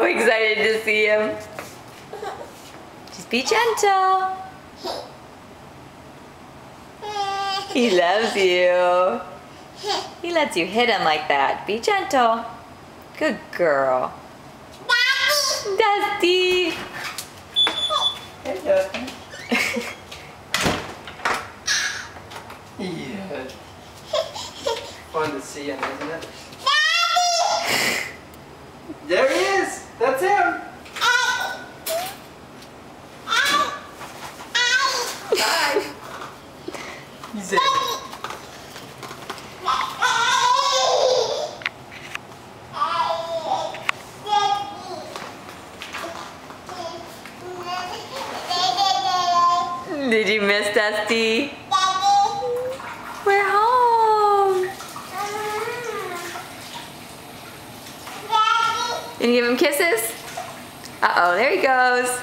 so excited to see him. Just be gentle. He loves you. He lets you hit him like that. Be gentle. Good girl. Dusty. Hey, Dusty. Yeah. Fun to see him, isn't it? There he is. That's him. Hi. He's in. Did you miss Dusty? We're home. Can you give him kisses? Uh-oh, there he goes.